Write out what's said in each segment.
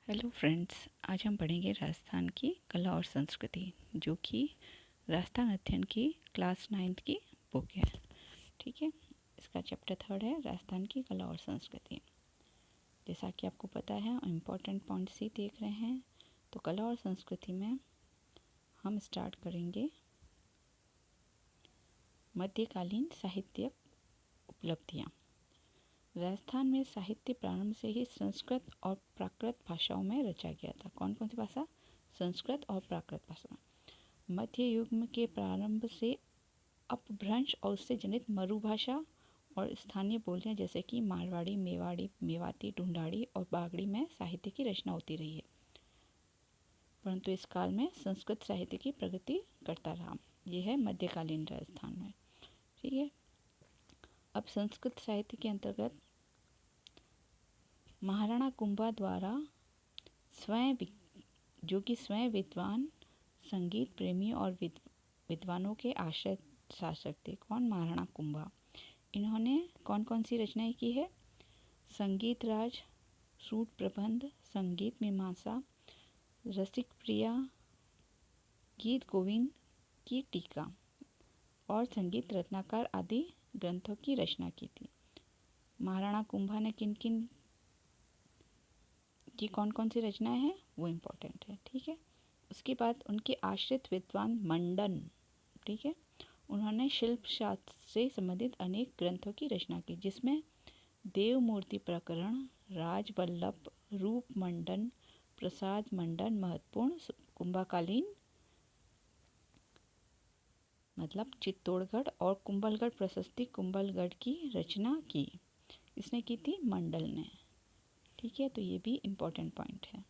Hello friends, आज हम पढ़ेंगे राजस्थान की कला और संस्कृति, जो कि राजस्थान अध्ययन की क्लास 9th की बुक है। ठीक है, इसका चैप्टर 3 है राजस्थान की कला और संस्कृति। जैसा कि आपको पता है, इम्पोर्टेंट पॉइंट्स ही देख रहे हैं। तो कला और संस्कृति में हम स्टार्ट करेंगे मध्यकालीन साहित्यिक उपलब्धियाँ। राजस्थान में साहित्य प्रारंभ से ही संस्कृत और प्राकृत भाषाओं में रचा गया था। कौन कौन सी भाषा? संस्कृत और प्राकृत भाषा। मध्य युग के प्रारंभ से अपभ्रंश और उससे जनित मरु भाषा और स्थानीय बोलियां जैसे कि मारवाड़ी, मेवाड़ी, मेवाती, ढूंढाड़ी और बागड़ी में साहित्य की रचना होती रही है, परंतु इस काल में संस्कृत साहित्य की प्रगति करता रहा। यह है मध्यकालीन राजस्थान में। ठीक है, अब संस्कृत साहित्य के अंतर्गत महाराणा कुंभा द्वारा जो कि स्वयं विद्वान, संगीत प्रेमी और विद्वानों के आश्रय शासक थे। कौन? महाराणा कुंभा। इन्होंने कौन कौन सी रचनाएं की है? संगीत राज, सूट प्रबंध, संगीत मीमांसा, रसिक प्रिया, गीत गोविंद की टीका और संगीत रत्नाकर आदि ग्रंथों की रचना की थी। महाराणा कुंभा ने किन किन की कौन कौन सी रचनाएं हैं वो इम्पोर्टेंट है। ठीक है, उसके बाद उनके आश्रित विद्वान मंडन, ठीक है, उन्होंने शिल्प शास्त्र से संबंधित अनेक ग्रंथों की रचना की, जिसमें देव मूर्ति प्रकरण, राजवल्लभ, रूप मंडन, प्रसाद मंडन महत्वपूर्ण कुंभाकालीन मतलब चित्तौड़गढ़ और कुंभलगढ़ प्रशस्ति कुंभलगढ़ की रचना की। इसने की थी मंडल ने। ठीक है, तो ये भी इम्पोर्टेंट पॉइंट है।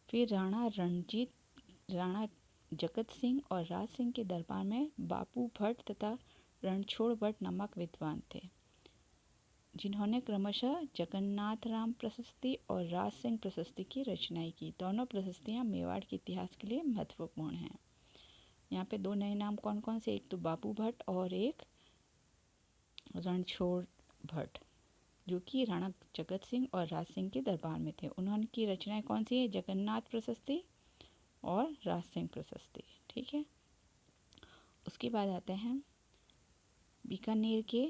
फिर राणा रणजीत, राणा जगत सिंह और राज सिंह के दरबार में बापू भट्ट तथा रणछोड़ भट्ट नामक विद्वान थे, जिन्होंने क्रमशः जगन्नाथ राम प्रशस्ति और राज सिंह प्रशस्ति की रचनाएं की। दोनों प्रशस्तियां मेवाड़ के इतिहास के लिए महत्वपूर्ण हैं। यहाँ पे दो नए नाम कौन कौन से? एक तो बापू भट्ट और एक रणछोड़ भट्ट, जो कि राणा जगत सिंह और राज सिंह के दरबार में थे। उन्होंने की रचनाएं कौन सी है? जगन्नाथ प्रशस्ति और राज सिंह प्रशस्ति। ठीक है, उसके बाद आते हैं बीकानेर के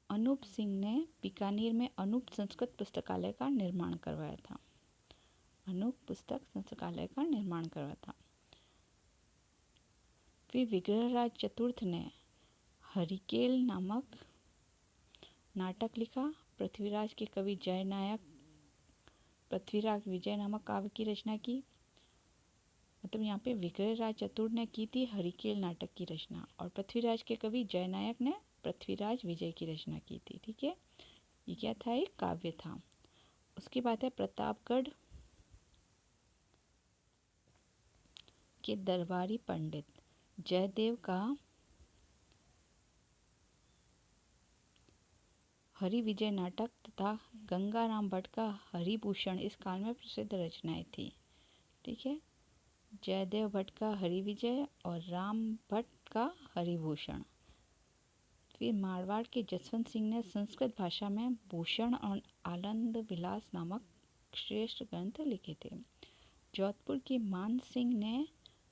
अनूप सिंह ने बीकानेर में अनूप संस्कृत पुस्तकालय का निर्माण करवाया था। अनूप पुस्तक संस्कृतालय का निर्माण करवाया था। फिर विग्रहराज चतुर्थ ने हरिकेल नामक नाटक लिखा। पृथ्वीराज के कवि पृथ्वीराज विजय नामक काव्य की रचना की। मतलब यहाँ पे विग्रहराज चतुर्थ ने की थी हरिकेल नाटक की रचना और पृथ्वीराज के कवि जयनायक ने पृथ्वीराज विजय की रचना की थी। ठीक है, ये क्या था? एक काव्य था। उसके बाद है प्रतापगढ़ के दरबारी पंडित जयदेव का हरि विजय नाटक तथा गंगाराम भट्ट का हरिभूषण इस काल में प्रसिद्ध रचनाएं थी। ठीक है, जयदेव भट्ट का हरि विजय और राम भट्ट का हरिभूषण। फिर मारवाड़ के जसवंत सिंह ने संस्कृत भाषा में भूषण और आनंद विलास नामक श्रेष्ठ ग्रंथ लिखे थे। जोधपुर के मान सिंह ने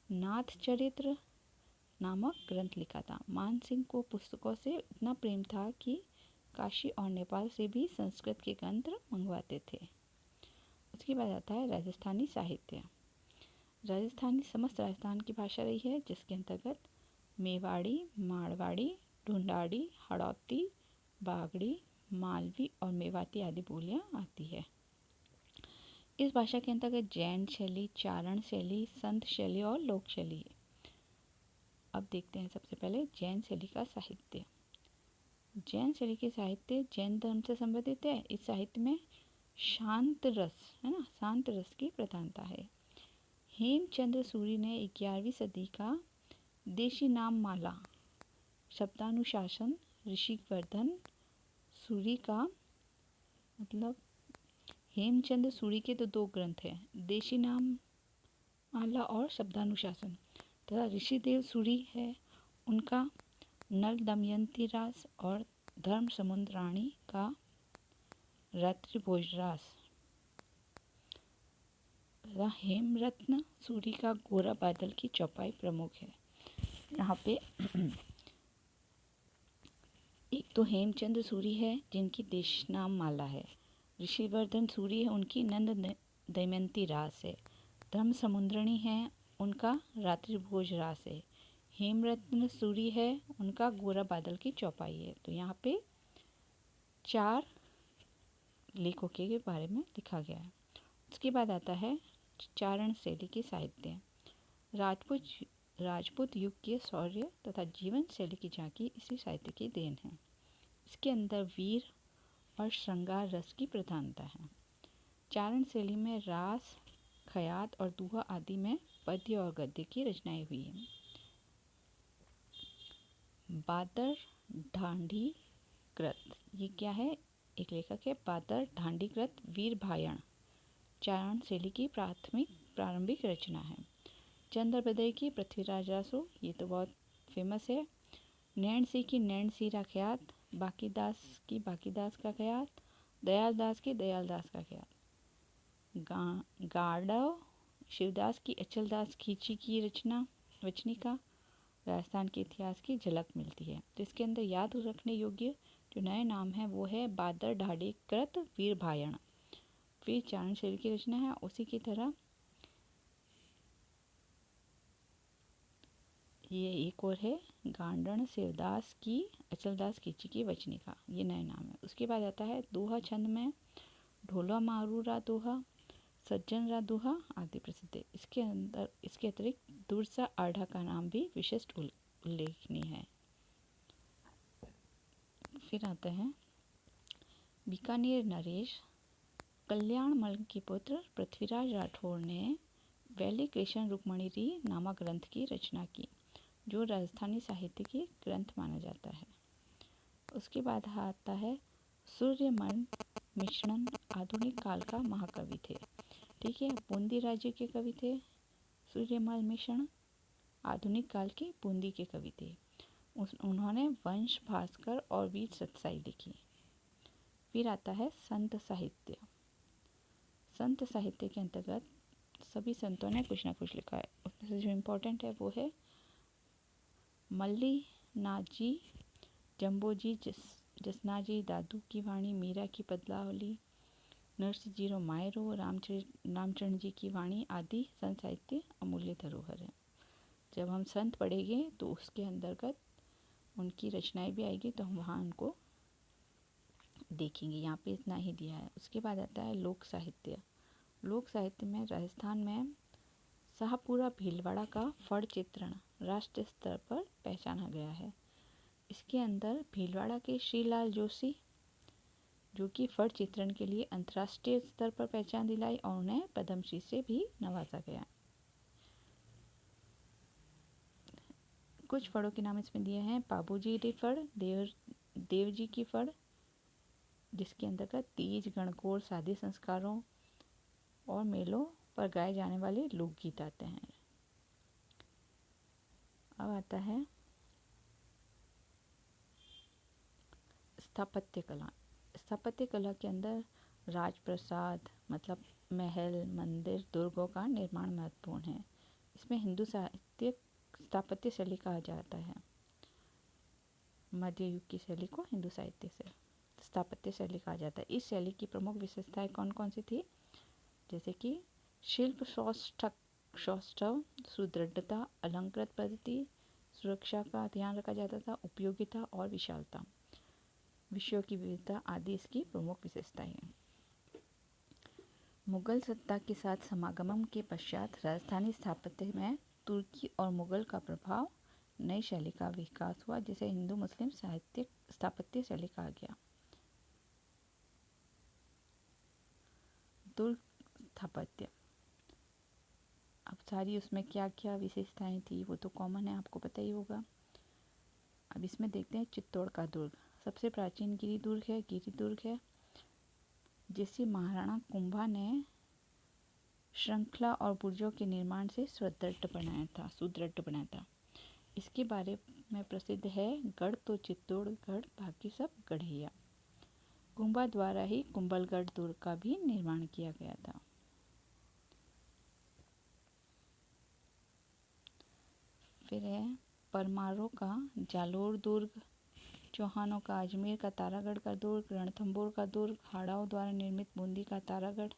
नाथ चरित्र नामक ग्रंथ लिखा था। मान सिंह को पुस्तकों से इतना प्रेम था कि काशी और नेपाल से भी संस्कृत के ग्रंथ मंगवाते थे। उसके बाद आता है राजस्थानी साहित्य। राजस्थानी समस्त राजस्थान की भाषा रही है, जिसके अंतर्गत मेवाड़ी, मारवाड़ी, ढूंढाड़ी, हड़ौती, बागड़ी, मालवी और मेवाती आदि बोलियां आती है। इस भाषा के अंतर्गत जैन शैली, चारण शैली, संत शैली और लोक शैली है। अब देखते हैं सबसे पहले जैन शैली का साहित्य। जैन शैली के साहित्य जैन धर्म से संबंधित है। इस साहित्य में शांत रस, है ना, शांत रस की प्रधानता है। हेमचंद्र सूरी ने 11वीं सदी का देशी नाम माला, शब्दानुशासन, ऋषिवर्धन सूरी का, मतलब हेमचंद्र सूरी के तो दो ग्रंथ हैं, देशी नाम माला और शब्दानुशासन, तथा ऋषिदेव सूरी है उनका नल दमयंती रास और धर्म समुद्राणी का रात्रि भोजरास। हेमरत्न सूरी का गोरा बादल की चौपाई प्रमुख है। यहाँ पे एक तो हेमचंद्र सूरी है जिनकी देशनाम माला है। ऋषिवर्धन सूरी है, उनकी नंद दमयंती रास है। धर्म समुद्रणी है, उनका रात्रि भोज रास है। हेमरत्न सूरी है, उनका गोरा बादल की चौपाई है। तो यहाँ पे 4 लेखकों के बारे में लिखा गया है। उसके बाद आता है चारण शैली की साहित्य। राजपूत युग के शौर्य तथा जीवन शैली की झांकी इसी साहित्य की देन है। इसके अंदर वीर और श्रृंगार रस की प्रधानता है। चारण शैली में रास, खयात और दोहा आदि में पद्य और गद्य की रचनाएं हुई हैं। बादर ढांढीकृत, ये क्या है? एक लेखक है बादर ढांढीकृत वीर भायण चारण शैली की प्रारंभिक रचना है। चंद्रबदय की पृथ्वीराज रासो, ये तो बहुत फेमस है। नैण सिंह की नैण सीरा ख्यात, बाकीदास की बाकीदास का ख्यात, दयालदास की दयालदास का ख्यात। गाड़व शिवदास की अचलदास खींची की वचनिका राजस्थान के इतिहास की झलक मिलती है। तो इसके अंदर याद रखने योग्य जो नए नाम है वो है बादर ढांढीकृत वीर भायण। फिर चारण शैली की रचना है। उसी की तरह ये एक और है गांडण शिवदास की अचलदास खींची की वचनिका, ये नए नाम है। उसके बाद आता है दोहा छंद में ढोला मारूरा दोहा, सज्जन रा दोहा आदि प्रसिद्ध है। इसके अतिरिक्त दुर्सा आढ़ा का नाम भी विशिष्ट उल्लेखनीय है। फिर आता है बीकानेर नरेश कल्याणमल के पुत्र पृथ्वीराज राठौर ने वैली कृष्ण रुक्मणी नामक ग्रंथ की रचना की, जो राजस्थानी साहित्य की ग्रंथ माना जाता है। उसके बाद आता है सूर्यमल मिश्रण, आधुनिक काल का महाकवि थे। ठीक है, बूंदी राज्य के कवि थे सूर्यमल मिश्रण, आधुनिक काल के बूंदी के कवि थे। उन्होंने वंश भास्कर और वीर सतसाई लिखी। फिर आता है संत साहित्य। संत साहित्य के अंतर्गत सभी संतों ने कुछ ना कुछ लिखा है। उसमें से जो इम्पोर्टेंट है वो है मल्ली नाथ जी, जम्बो जी, जसना जी, दादू की वाणी, मीरा की पदलावली, नरसिंह जीरो मायरो, रामचरण जी की वाणी आदि संत साहित्य अमूल्य धरोहर है। जब हम संत पढ़ेंगे तो उसके अंतर्गत उनकी रचनाएं भी आएगी, तो हम वहाँ उनको देखेंगे। यहाँ पे इतना ही दिया है। उसके बाद आता है लोक साहित्य। लोक साहित्य में राजस्थान में शाहपुरा भीलवाड़ा का फड़ चित्रण राष्ट्रीय स्तर पर पहचाना गया है। इसके अंदर भीलवाड़ा के श्रीलाल जोशी, जो कि फड़ चित्रण के लिए अंतर्राष्ट्रीय स्तर पर पहचान दिलाई और उन्हें पद्मश्री से भी नवाजा गया। कुछ फड़ों के नाम इसमें दिए हैं। बाबूजी री फड़, देवजी की फड़, जिसके अंतर्गत तीज, गणगौर, शादी संस्कारों और मेलों पर गाए जाने वाले लोकगीत आते हैं। अब आता है स्थापत्य कला। स्थापत्य कला के अंदर राजप्रसाद मतलब महल, मंदिर, दुर्गों का निर्माण महत्वपूर्ण है। इसमें हिंदू साहित्य स्थापत्य शैली कहा जाता है। मध्य युग की शैली को हिंदू साहित्य से स्थापत्य शैली कहा जाता है। इस शैली की प्रमुख विशेषताएं कौन कौन सी थी? जैसे कि शिल्प सौष्ठव, सुदृढ़ता, अलंकृत पद्धति, सुरक्षा का ध्यान रखा जाता था, उपयोगिता और विशालता, विषयों की विविधता आदि इसकी प्रमुख विशेषताएं हैं। मुगल सत्ता के साथ समागम के पश्चात राजस्थानी स्थापत्य में तुर्की और मुगल का प्रभाव, नई शैली का विकास हुआ, जिसे हिंदू मुस्लिम साहित्य स्थापत्य शैली कहा गया। दुर्ग स्थापत्य, अब सारी उसमें क्या क्या विशेषताएं थी वो तो कॉमन है, आपको पता ही होगा। अब इसमें देखते हैं चित्तौड़ का दुर्ग। सबसे प्राचीन गिरी दुर्ग है जिसे महाराणा कुंभा ने श्रृंखला और बुर्जों के निर्माण से सुदृढ़ बनाया था। इसके बारे में प्रसिद्ध है गढ़ तो चित्तौड़गढ़, बाकी सब गढ़िया। रणथंभौर द्वारा ही कुंभलगढ़ दुर्ग का भी निर्माण किया गया था। फिर है परमारों का जालोर दुर्ग, चौहानों का अजमेर का तारागढ़ का दुर्ग, रणथंभौर का दुर्ग, हाड़ाओं द्वारा निर्मित बूंदी का तारागढ़।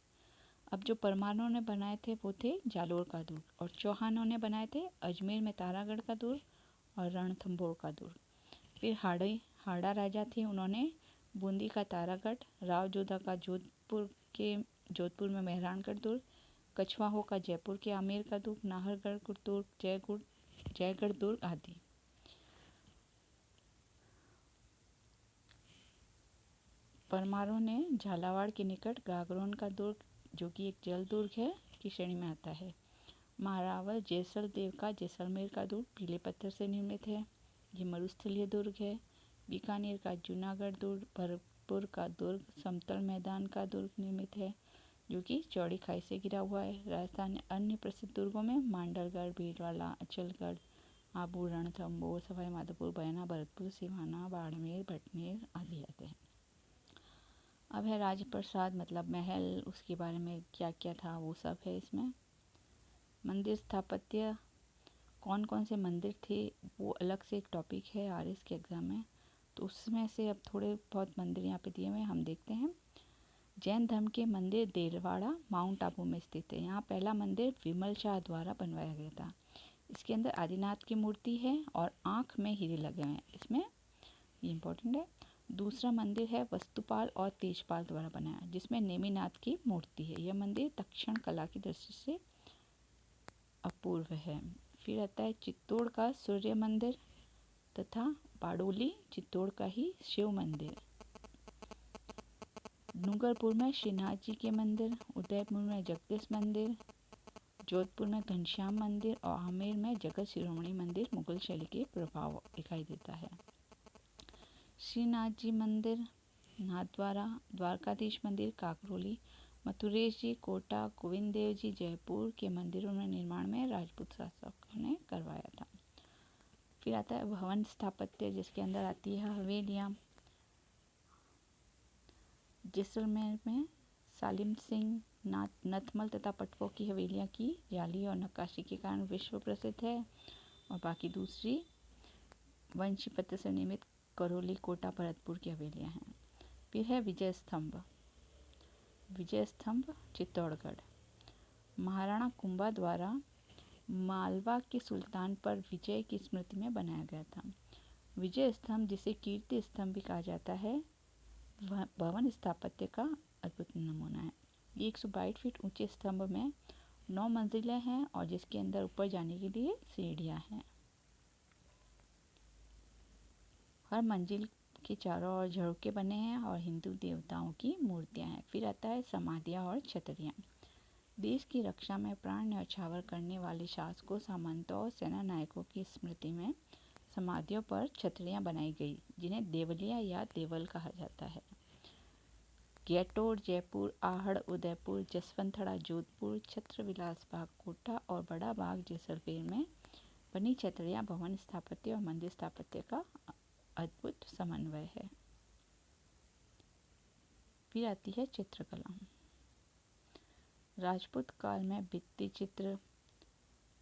अब जो परमारों ने बनाए थे वो थे जालोर का दुर्ग, और चौहानों ने बनाए थे अजमेर में तारागढ़ का दुर्ग और रणथंभौर का दुर्ग। फिर हाड़ा राजा थे, उन्होंने बूंदी का तारागढ़, राव जोधा का जोधपुर में मेहरानगढ़ दुर्ग, कछवाहों का जयपुर के आमेर का दुर्ग, नाहरगढ़ दुर्ग, जयगढ़ दुर्ग आदि। परमारों ने झालावाड़ के निकट गागरोन का दुर्ग, जो कि एक जल दुर्ग है, की श्रेणी में आता है। महारावल जैसल देव का जैसलमेर का दुर्ग पीले पत्थर से निर्मित है, ये मरुस्थलीय दुर्ग है। बीकानेर का जूनागढ़ दुर्ग, भरतपुर का दुर्ग समतल मैदान का दुर्ग निर्मित है, जो कि चौड़ी खाई से घिरा हुआ है। राजस्थान में अन्य प्रसिद्ध दुर्गों में मांडलगढ़, भीलवाड़ा, अचलगढ़, आबू, रणथंभौर, सवाई माधोपुर, बयाना, भरतपुर, सिवाना, बाड़मेर, भटनेर आदि आते हैं। अब है राजप्रसाद मतलब महल, उसके बारे में क्या क्या था वो सब है इसमें। मंदिर स्थापत्य, कौन कौन से मंदिर थे वो अलग से एक टॉपिक है आरएस के एग्ज़ाम में, तो उसमें से अब थोड़े बहुत मंदिर यहाँ पे दिए हुए हम देखते हैं। जैन धर्म के मंदिर देलवाड़ा माउंट आबू में स्थित है। यहाँ पहला मंदिर विमल शाह द्वारा बनवाया गया था। इसके अंदर आदिनाथ की मूर्ति है और आँख में हीरे लगे हुए हैं, इसमें ये इम्पोर्टेंट है। दूसरा मंदिर है वस्तुपाल और तेजपाल द्वारा बनाया, जिसमें नेमिनाथ की मूर्ति है। यह मंदिर दक्षिण कला की दृष्टि से अपूर्व है। फिर आता है चित्तौड़ का सूर्य मंदिर तथा बाडोली चित्तौड़ का ही शिव मंदिर। डूंगरपुर में श्रीनाथ जी के मंदिर, उदयपुर में जगदीश मंदिर, जोधपुर में घनश्याम मंदिर और आमेर में जगत शिरोमणि मंदिर मुगल शैली के प्रभाव दिखाई देता है। श्रीनाथ जी मंदिर नाथद्वारा, द्वारकाधीश मंदिर काकरोली, मथुरेश जी कोटा, गोविंद देव जी जयपुर के मंदिरों में निर्माण में राजपूत शासकों ने करवाया था। फिर आता है भवन स्थापत्य, जिसके अंदर आती है हवेलियाँ। जैसलमेर में सालिम सिंह, नथमल तथा पटकों की हवेलियाँ की जाली और नक्काशी के कारण विश्व प्रसिद्ध है, और बाकी दूसरी वंशी पत्थर से निर्मित करौली, कोटा, भरतपुर की हवेलियाँ हैं। फिर है विजय स्तंभ। विजय स्तंभ चित्तौड़गढ़, महाराणा कुंभा द्वारा मालवा के सुल्तान पर विजय की स्मृति में बनाया गया था। विजय स्तंभ, जिसे कीर्ति स्तंभ भी कहा जाता है, भवन स्थापत्य का अद्भुत नमूना है। ये 122 फीट ऊंचे स्तंभ में 9 मंजिलें हैं और जिसके अंदर ऊपर जाने के लिए सीढ़ियां हैं। हर मंजिल के चारों ओर झरोके बने हैं और हिंदू देवताओं की मूर्तियां हैं। फिर आता है समाधियां और छतरियां। देश की रक्षा में प्राण न्यौछावर करने वाले शासकों, सामंतों और सेना नायकों की स्मृति में समाधियों पर छतरियां बनाई गई, जिन्हें देवलिया या देवल कहा जाता है। गैटोर जयपुर, आहड़ उदयपुर, जसवंतथड़ा जोधपुर, छत्रविलास बाग कोटा और बड़ा बाग जैसलमेर में बनी छतरियां भवन स्थापत्य और मंदिर स्थापत्य का अद्भुत समन्वय है। फिर आती है चित्रकला। राजपूत काल में भित्ति चित्र,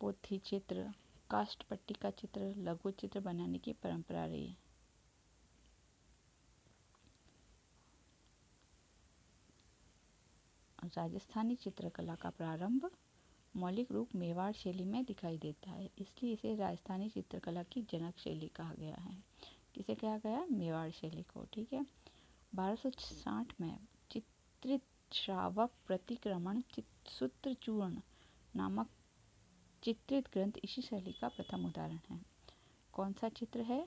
पोथी चित्र, काष्ठ पट्टी का चित्र, लघु चित्र बनाने की परंपरा रही। राजस्थानी चित्रकला का प्रारंभ मौलिक रूप मेवाड़ शैली में दिखाई देता है, इसलिए इसे राजस्थानी चित्रकला की जनक शैली कहा गया है। किसे कहा गया? मेवाड़ शैली को। ठीक है। 1260 में चित्रित श्रावक प्रतिक्रमण सूत्रचूर्ण नामक चित्रित ग्रंथ इसी शैली का प्रथम उदाहरण है। कौन सा चित्र है?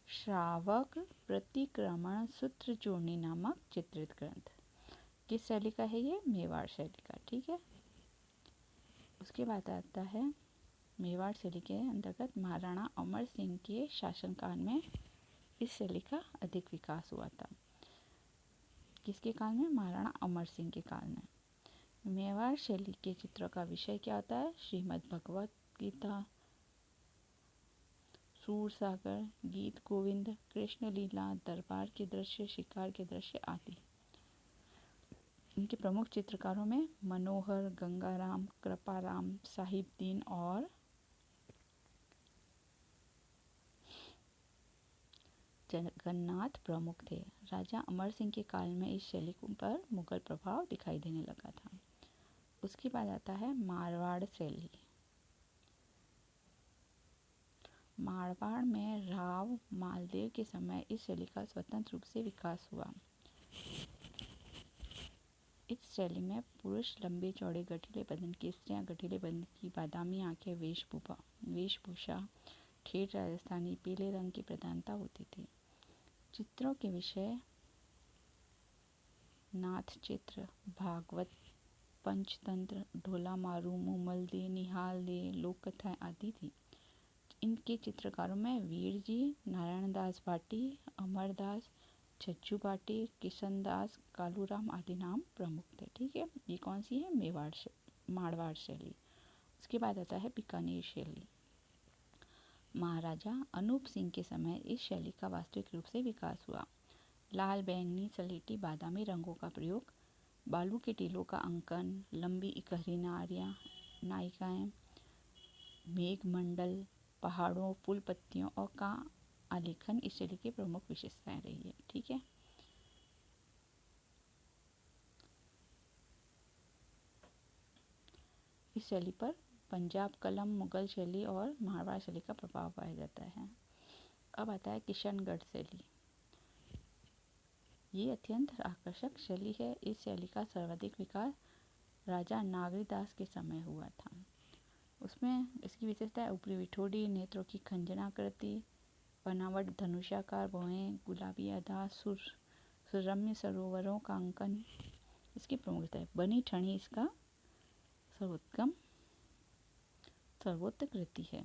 श्रावक प्रतिक्रमण सूत्रचूर्णी नामक चित्रित ग्रंथ। किस शैली का है ये? मेवाड़ शैली का। ठीक है। उसके बाद आता है मेवाड़ शैली के अंतर्गत महाराणा अमर सिंह के शासनकाल में इस शैली का अधिक विकास हुआ था। किसके काल में? महाराणा अमर सिंह के काल में। मेवाड़ शैली के चित्रों का विषय क्या होता है? श्रीमद् भगवत गीता, सूर सागर, गीत गोविंद, कृष्ण लीला, दरबार के दृश्य, शिकार के दृश्य आदि। इनके प्रमुख चित्रकारों में मनोहर, गंगाराम, कृपाराम, साहिबदीन और जगन्नाथ प्रमुख थे। राजा अमर सिंह के काल में इस शैली पर मुगल प्रभाव दिखाई देने लगा था। उसके बाद आता है मारवाड़ शैली। मारवाड़ में राव मालदेव के समय इस शैली का स्वतंत्र रूप से विकास हुआ। इस शैली में पुरुष लंबे चौड़े गठीले बदन की, स्त्रियां गठीले बदन की, बादामी आंखें, वेशभूषा ठेठ राजस्थानी पीले रंग की प्रधानता होती थी। चित्रों के विषय नाथ चित्र, भागवत, पंचतंत्र, ढोला मारू, मूमल दे, निहाल दे, लोक कथाएं आदि थी। इनके चित्रकारों में वीर जी, नारायण दास भाटी, अमरदास, छज्जू भाटी, किशन दास, कालूराम आदि नाम प्रमुख थे। ठीक है, ये कौन सी है? मारवाड़ शैली। उसके बाद आता है बीकानेर शैली। महाराजा अनूप सिंह के समय इस शैली का वास्तविक रूप से विकास हुआ। लाल, बैंगनी, सलेटी, बादामी रंगों का प्रयोग, बालू के टीलों का अंकन, लंबी इकहरी नायिकाएं, मेघमंडल, पहाड़ों, फूल पत्तियों और का आलेखन इस शैली की प्रमुख विशेषताएं रही है। ठीक है, इस शैली पर पंजाब कलम, मुगल शैली और मारवाड़ शैली का प्रभाव पाया जाता है। अब आता है किशनगढ़ शैली। ये अत्यंत आकर्षक शैली है। इस शैली का सर्वाधिक विकास राजा नागरीदास के समय हुआ था। उसमें इसकी विशेषता है ऊपरी विठोड़ी, नेत्रों की खंजनाकृति, बनावट, धनुषाकार भौहें, गुलाबी अदा, सुरम्य सरोवरों का अंकन इसकी प्रमुखता है। बनी ठनी इसका सर्वोत्तम कृति है।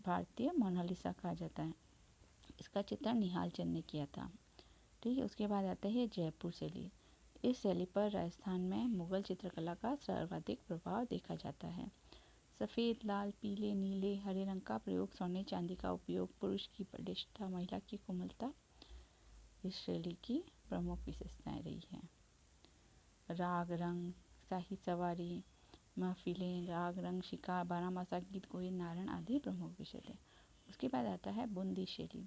भारतीय मोनालिसा कहा जाता है। इसका चित्रण निहाल चंद ने किया था। ठीक है, उसके बाद आता है जयपुर शैली। इस शैली पर राजस्थान में मुगल चित्रकला का सर्वाधिक प्रभाव देखा जाता है। सफ़ेद, लाल, पीले, नीले, हरे रंग का प्रयोग, सोने चांदी का उपयोग, पुरुष की बलिष्ठता, महिला की कोमलता इस शैली की प्रमुख विशेषताएं रही हैं। राग रंग, शाही सवारी, महफिलें, राग रंग, शिकार, बारामासा, गीत गोविंद, नारायण आदि प्रमुख विषय थे। उसके बाद आता है बूंदी शैली।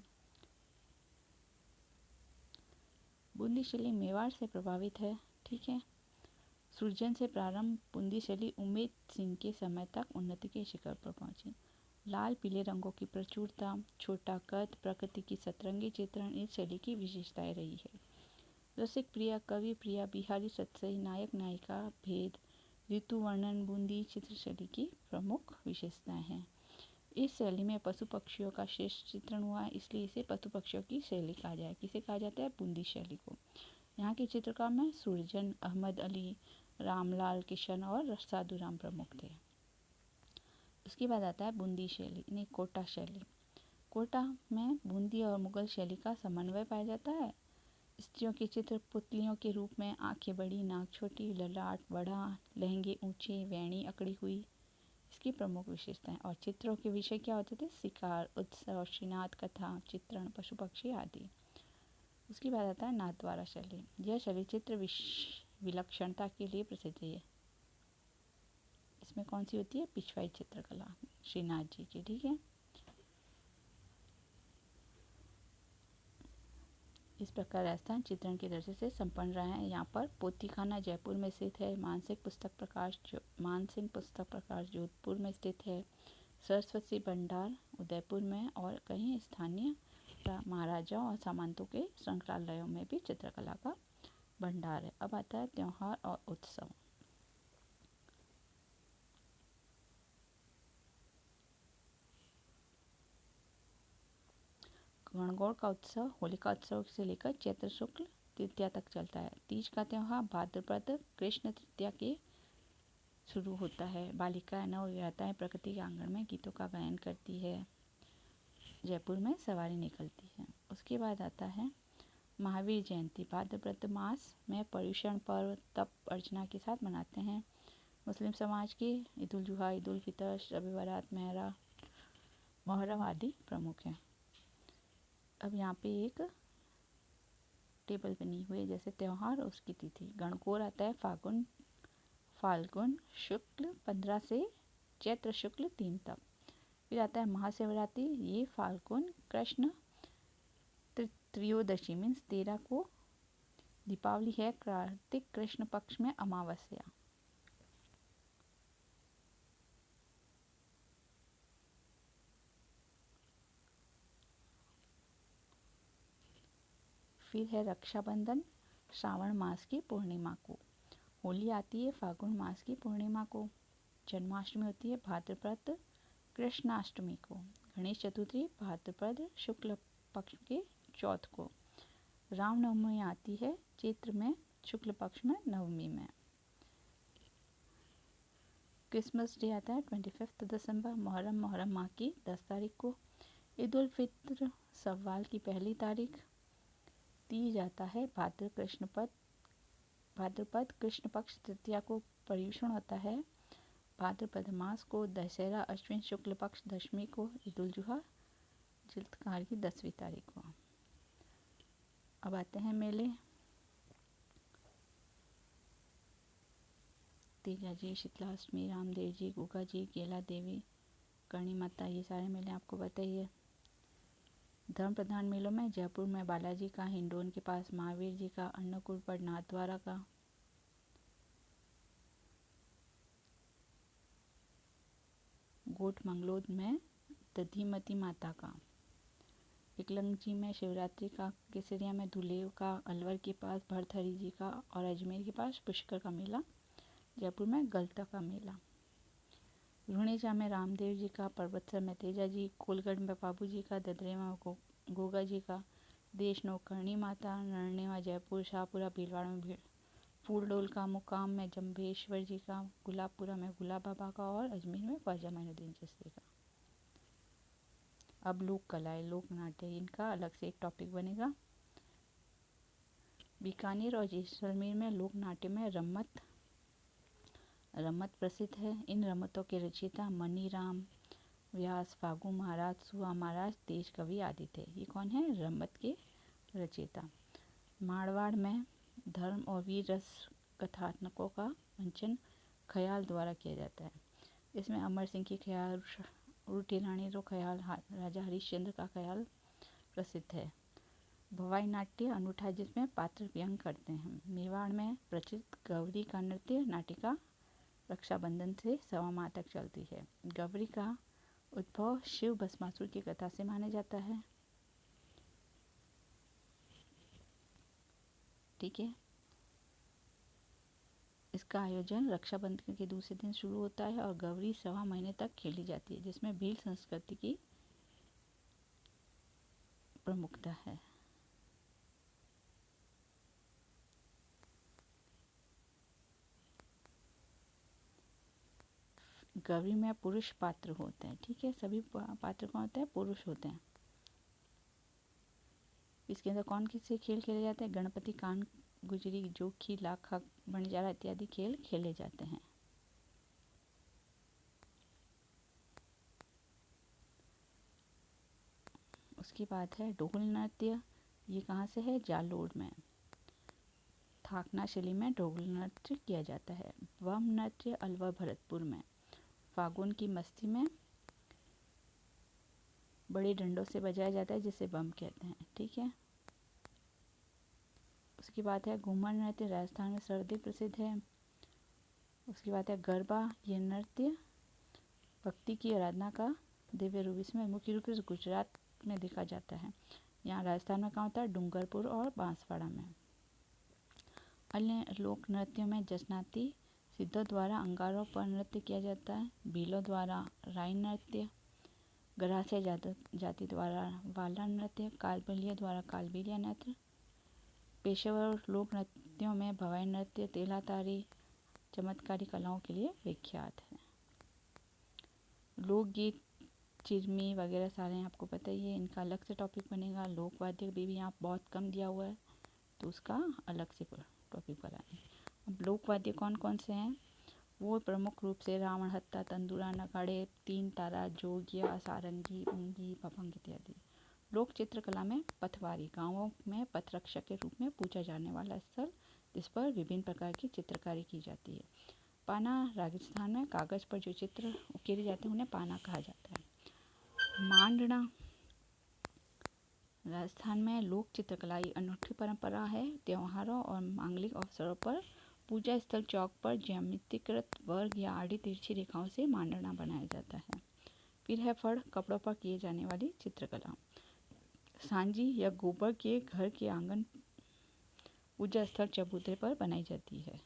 बूंदी शैली मेवाड़ से प्रभावित है। ठीक है, सृजन से प्रारंभ बूंदी शैली उमेद सिंह के समय तक उन्नति के शिखर पर पहुंची। लाल पीले रंगों की प्रचुरता, छोटा कद, प्रकृति की सतरंगी चित्रण इस शैली की विशेषताएं रही है। रसिक प्रिया, कवि प्रिया, बिहारी सत्सई, नायक नायिका भेद, ऋतु वर्णन बूंदी चित्र शैली की प्रमुख विशेषताएं हैं। इस शैली में पशु पक्षियों का श्रेष्ठ चित्रण हुआ है, इसलिए इसे पशु पक्षियों की शैली कहा जाए। किसे कहा जाता है? बूंदी शैली को। यहाँ के चित्रकार में सुरजन, अहमद अली, रामलाल किशन और साधुराम प्रमुख थे। उसके बाद आता है बूंदी शैली, नहीं कोटा शैली। कोटा में बूंदी और मुगल शैली का समन्वय पाया जाता है। स्त्रियों के चित्र पुतलियों के रूप में, आंखें बड़ी, नाक छोटी, ललाट बड़ा, लहंगे ऊंचे, वैणी अकड़ी हुई इसकी प्रमुख विशेषताएं। और चित्रों के विषय क्या होते थे? शिकार, उत्सव, श्रीनाथ कथा, चित्रण, पशु पक्षी आदि। उसके बाद आता है नाथद्वारा शैली। यह शैली चित्र विलक्षणता के लिए प्रसिद्ध है। इसमें कौन सी होती है? पिछवाई चित्रकला श्रीनाथ जी की। ठीक है, इस प्रकार राजस्थान चित्रण के दर्जे से संपन्न रहा है। यहाँ पर पोतीखाना जयपुर में स्थित है। मानसिंह पुस्तक प्रकाश जोधपुर में स्थित है। सरस्वती भंडार उदयपुर में और कहीं स्थानीय महाराजाओं और सामंतों के संग्रहालयों में भी चित्रकला का भंडार है। अब आता है त्योहार और उत्सव। गणगौर का उत्सव होलिका उत्सव से लेकर चैत्र शुक्ल तृतीया तक चलता है। तीज का त्योहार भाद्रपद कृष्ण तृतीया के शुरू होता है। बालिकाएं नवविवाहिताएं प्रकृति के आंगन में गीतों का गायन करती है। जयपुर में सवारी निकलती है। उसके बाद आता है महावीर जयंती। भाद्रपद मास में पर्युषण पर्व तप अर्चना के साथ मनाते हैं। मुस्लिम समाज की ईद उल जुहा, ईद उल फितर, शब बारात, मेहरा मुहर्रम आदि प्रमुख हैं। अब यहाँ पे एक टेबल बनी हुई है, जैसे त्योहार और उसकी तिथि। गणगौर आता है फाल्गुन शुक्ल 15 से चैत्र शुक्ल 3 तक। फिर आता है महाशिवरात्रि, ये फाल्गुन कृष्ण त्रयोदशी मीन्स 13 को। दीपावली है कार्तिक कृष्ण पक्ष में अमावस्या। फिर है रक्षाबंधन, श्रावण मास की पूर्णिमा को। होली आती है फाल्गुन मास की पूर्णिमा को। जन्माष्टमी होती है भाद्रपद कृष्णाष्टमी को। गणेश चतुर्थी भाद्रपद शुक्ल पक्ष के चौथ को। रामनवमी आती है चैत्र में शुक्ल पक्ष में नवमी में। क्रिसमस डे आता है 25 दिसंबर। मुहर्रम माह की 10 तारीख को। ईद उल फित्र सव्वाल की पहली तारीख। तीज जाता है भाद्रपद कृष्ण पक्ष तृतीया को। पर्युषण होता है भाद्रपद मास को। दशहरा अश्विन शुक्ल पक्ष दशमी को। ईद उल जुहा जिल्दकार की 10वीं तारीख को। अब आते हैं मेले। तेजा जी, शीतलाष्टमी, रामदेव जी, गुगा जी, गेला देवी, करणी माता, ये सारे मेले आपको बताइए। धर्म प्रधान मेलों में जयपुर में बालाजी का, हिंडौन के पास महावीर जी का, अन्नकूट पर नाथद्वारा का, गोट मंगलोद में दधिमती माता का, विकलांग में शिवरात्रि का, केसरिया में धुलेव का, अलवर के पास भरथरी जी का और अजमेर के पास पुष्कर का मेला, जयपुर में गलता का मेला। रुणेजा में रामदेव जी का, पर्वतसर में तेजा जी, कोलगढ़ में बाबू जी का, ददरेवा में गोगा जी का, देशनोक करणी माता, नरनेवा जयपुर, शाहपुरा भीलवाड़ा में भीड़, फूलडोल का, मुकाम में जम्भेश्वर जी का, गुलाबपुरा में गुलाब बाबा का और अजमेर में ख्वाजा मोइनुद्दीन चिश्ती का। अब लोक कलाएं, लोक नाट्य, इनका अलग से एक टॉपिक बनेगा। बीकानेर और जैसलमेर में लोक नाट्य में रम्मत प्रसिद्ध है। इन रम्मतों के रचयिता मनीराम व्यास, फागु महाराज, सुआ महाराज, तेज कवि आदि थे। ये कौन है? रम्मत के रचयिता। मारवाड़ में धर्म और वीर रस कथानकों का मंचन ख्याल द्वारा किया जाता है। इसमें अमर सिंह की ख्याल, उल्टी रानी रो ख्याल, राजा हरिश्चंद्र का ख्याल प्रसिद्ध है। भवाई नाट्य अनूठा जिसमें पात्र व्यंग करते हैं। मेवाड़ में प्रचलित गौरी का नृत्य नाटिका रक्षाबंधन से सवा माह तक चलती है। गौरी का उद्भव शिव भस्मासुर की कथा से माना जाता है। ठीक है, इसका आयोजन रक्षाबंधन के दूसरे दिन शुरू होता है और गौरी सवा महीने तक खेली जाती है, जिसमें भील संस्कृति की प्रमुखता है। गौरी में पुरुष पात्र होते हैं। ठीक है, सभी पात्र कौन होते हैं? पुरुष होते हैं। इसके अंदर कौन किससे खेल खेले जाते हैं? गणपति, कान गुजरी, जोखी, लाखा, बंजारा इत्यादि खेल खेले जाते हैं। उसके बाद है ढोल नृत्य। ये कहाँ से है? जालोर में। थाकना शैली में ढोल नृत्य किया जाता है। बम नृत्य अलवर भरतपुर में। फागुन की मस्ती में बड़े डंडों से बजाया जाता है, जिसे बम कहते हैं। ठीक है, उसके बाद है घूमर नृत्य, राजस्थान में सर्दी प्रसिद्ध है। उसके बाद है गरबा। ये नृत्य भक्ति की आराधना का दिव्य रूप, इसमें मुख्य रूप से गुजरात में देखा जाता है। यहाँ राजस्थान में कहाँ होता है? डूंगरपुर और बांसवाड़ा में। अन्य लोक नृत्यों में जसनाती सिद्धों द्वारा अंगारों पर नृत्य किया जाता है। भीलों द्वारा राई नृत्य, गरासिया जाति द्वारा वाला नृत्य, कालबेलिया द्वारा कालबेलिया नृत्य। पेशेवर लोक नृत्यों में भवाई नृत्य, तेलातारी चमत्कारी कलाओं के लिए विख्यात है। लोकगीत, चिरमी वगैरह सारे आपको पता ही है, इनका अलग से टॉपिक बनेगा। लोकवाद्य भी यहाँ बहुत कम दिया हुआ है, तो उसका अलग से टॉपिक बनाएंगे। अब लोकवाद्य कौन कौन से हैं? वो प्रमुख रूप से रावण हत्ता, तंदूरा, नगाड़े, तीन तारा, जोगिया, सारंगी, ऊंगी, भभंग इत्यादि। लोक चित्रकला में पथवारी गांवों में पथरक्षक के रूप में पूजा जाने वाला स्थल, जिस पर विभिन्न प्रकार की चित्रकारी की जाती है। पाना राजस्थान में कागज पर जो चित्र उकेरे जाते हैं उन्हें पाना कहा जाता है। मांडना राजस्थान में लोक चित्रकलाई अनूठी परंपरा है। त्योहारों और मांगलिक अवसरों पर पूजा स्थल चौक पर ज्यामितिकृत वर्ग या आड़ी तिरछी रेखाओं से मांडना बनाया जाता है। फिर है फड़, कपड़ों पर किए जाने वाली चित्रकला। सांजी या गोबर के घर के आंगन पूजा स्थल चबूतरे पर बनाई जाती है।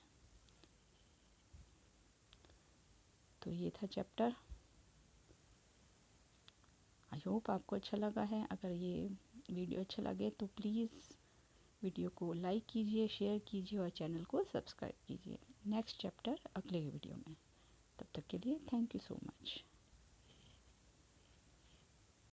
तो ये था चैप्टर। आई होप आपको अच्छा लगा है। अगर ये वीडियो अच्छा लगे तो प्लीज़ वीडियो को लाइक कीजिए, शेयर कीजिए और चैनल को सब्सक्राइब कीजिए। नेक्स्ट चैप्टर अगले वीडियो में। तब तक के लिए थैंक यू सो मच।